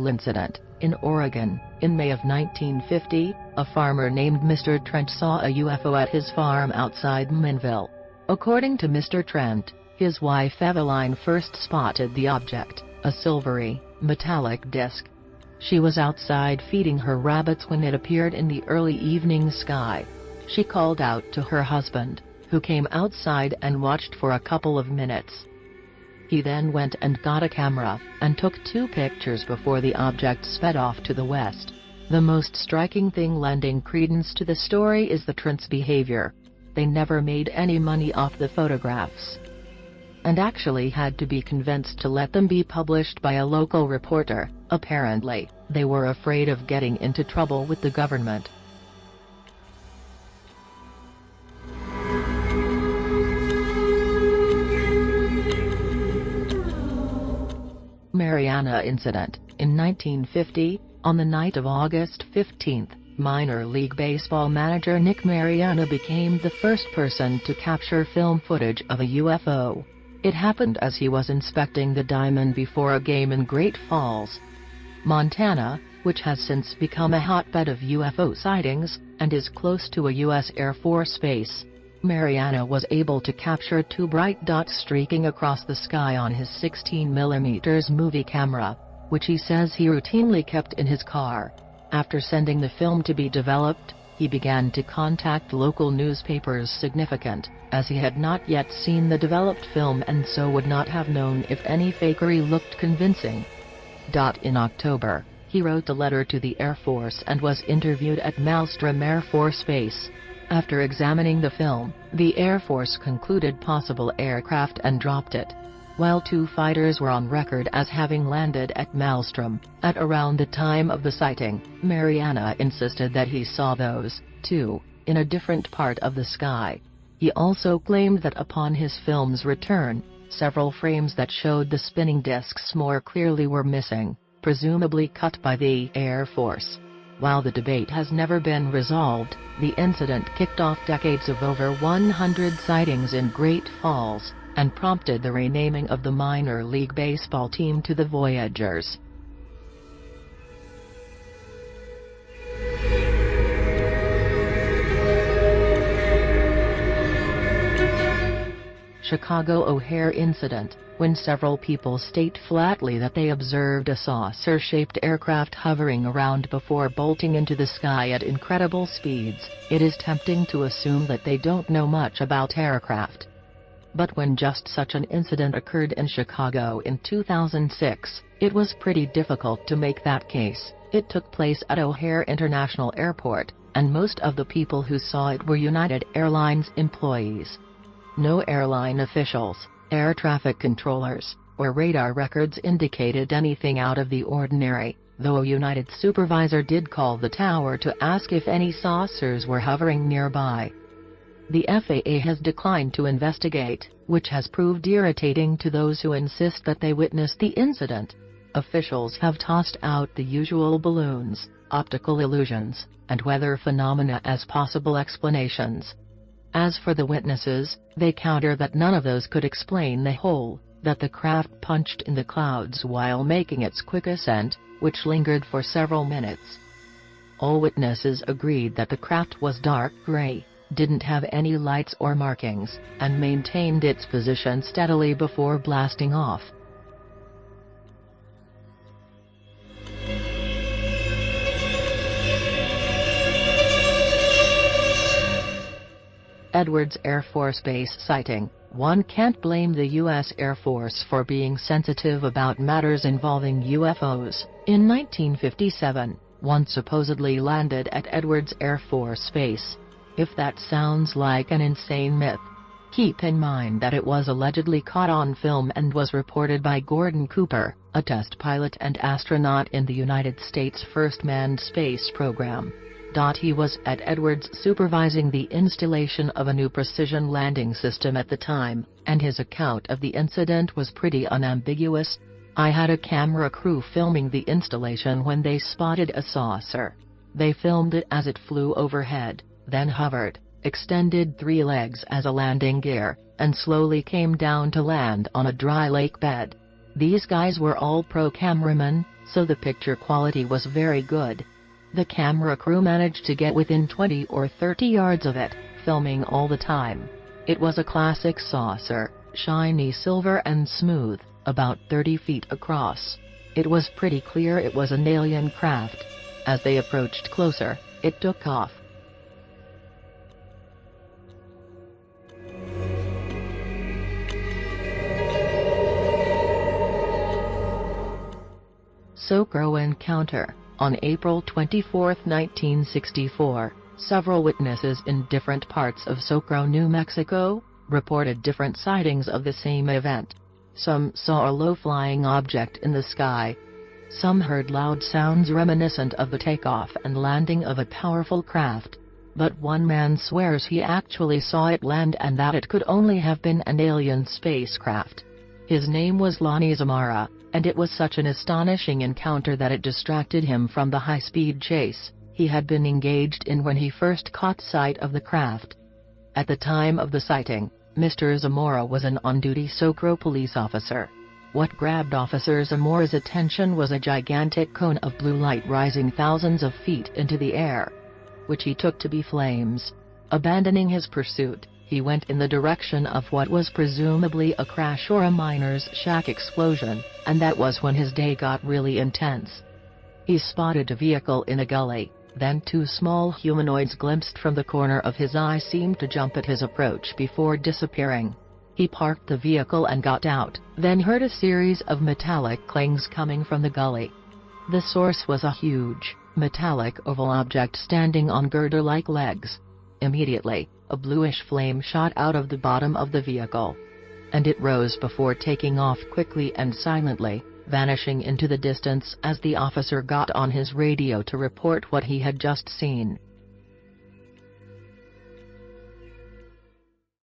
incident. In Oregon, in May of 1950, a farmer named Mr. Trent saw a UFO at his farm outside Minville. According to Mr. Trent, his wife Eveline first spotted the object, a silvery, metallic disc. She was outside feeding her rabbits when it appeared in the early evening sky. She called out to her husband, who came outside and watched for a couple of minutes. He then went and got a camera, and took 2 pictures before the object sped off to the west. The most striking thing lending credence to the story is the Trent's behavior. They never made any money off the photographs, and actually had to be convinced to let them be published by a local reporter. Apparently, they were afraid of getting into trouble with the government. Mariana Incident. In 1950, on the night of August 15, minor league baseball manager Nick Mariana became the first person to capture film footage of a UFO. It happened as he was inspecting the diamond before a game in Great Falls, Montana, which has since become a hotbed of UFO sightings, and is close to a U.S. Air Force base. Mariana was able to capture 2 bright dots streaking across the sky on his 16mm movie camera, which he says he routinely kept in his car. After sending the film to be developed, he began to contact local newspapers, significant, as he had not yet seen the developed film and so would not have known if any fakery looked convincing. In October, he wrote a letter to the Air Force and was interviewed at Malmstrom Air Force Base. After examining the film, the Air Force concluded possible aircraft and dropped it. While 2 fighters were on record as having landed at Malmstrom, at around the time of the sighting, Mariana insisted that he saw those, too, in a different part of the sky. He also claimed that upon his film's return, several frames that showed the spinning discs more clearly were missing, presumably cut by the Air Force. While the debate has never been resolved, the incident kicked off decades of over 100 sightings in Great Falls, and prompted the renaming of the minor league baseball team to the Voyagers. Chicago O'Hare Incident. When several people state flatly that they observed a saucer-shaped aircraft hovering around before bolting into the sky at incredible speeds, it is tempting to assume that they don't know much about aircraft. But when just such an incident occurred in Chicago in 2006, it was pretty difficult to make that case. It took place at O'Hare International Airport, and most of the people who saw it were United Airlines employees. No airline officials, air traffic controllers, or radar records indicated anything out of the ordinary, though a United supervisor did call the tower to ask if any saucers were hovering nearby. The FAA has declined to investigate, which has proved irritating to those who insist that they witnessed the incident. Officials have tossed out the usual balloons, optical illusions, and weather phenomena as possible explanations. As for the witnesses, they counter that none of those could explain the hole that the craft punched in the clouds while making its quick ascent, which lingered for several minutes. All witnesses agreed that the craft was dark gray, didn't have any lights or markings, and maintained its position steadily before blasting off. Edwards Air Force Base sighting. One can't blame the U.S. Air Force for being sensitive about matters involving UFOs. In 1957, one supposedly landed at Edwards Air Force Base. If that sounds like an insane myth, keep in mind that it was allegedly caught on film and was reported by Gordon Cooper, a test pilot and astronaut in the United States' first manned space program. He was at Edwards supervising the installation of a new precision landing system at the time, and his account of the incident was pretty unambiguous. "I had a camera crew filming the installation when they spotted a saucer. They filmed it as it flew overhead, then hovered, extended 3 legs as a landing gear, and slowly came down to land on a dry lake bed. These guys were all pro cameramen, so the picture quality was very good. The camera crew managed to get within 20 or 30 yards of it, filming all the time. It was a classic saucer, shiny silver and smooth, about 30 feet across. It was pretty clear it was an alien craft. As they approached closer, it took off. Socro encounter. On April 24, 1964, several witnesses in different parts of Socro, New Mexico, reported different sightings of the same event. Some saw a low-flying object in the sky. Some heard loud sounds reminiscent of the takeoff and landing of a powerful craft. But one man swears he actually saw it land and that it could only have been an alien spacecraft. His name was Lonnie Zamora, and it was such an astonishing encounter that it distracted him from the high-speed chase he had been engaged in when he first caught sight of the craft. At the time of the sighting, Mr. Zamora was an on-duty Socro police officer. What grabbed Officer Zamora's attention was a gigantic cone of blue light rising thousands of feet into the air, which he took to be flames. Abandoning his pursuit, he went in the direction of what was presumably a crash or a miner's shack explosion, and that was when his day got really intense. He spotted a vehicle in a gully, then two small humanoids glimpsed from the corner of his eye seemed to jump at his approach before disappearing. He parked the vehicle and got out, then heard a series of metallic clangs coming from the gully. The source was a huge, metallic oval object standing on girder-like legs. Immediately, a bluish flame shot out of the bottom of the vehicle. And it rose before taking off quickly and silently, vanishing into the distance as the officer got on his radio to report what he had just seen.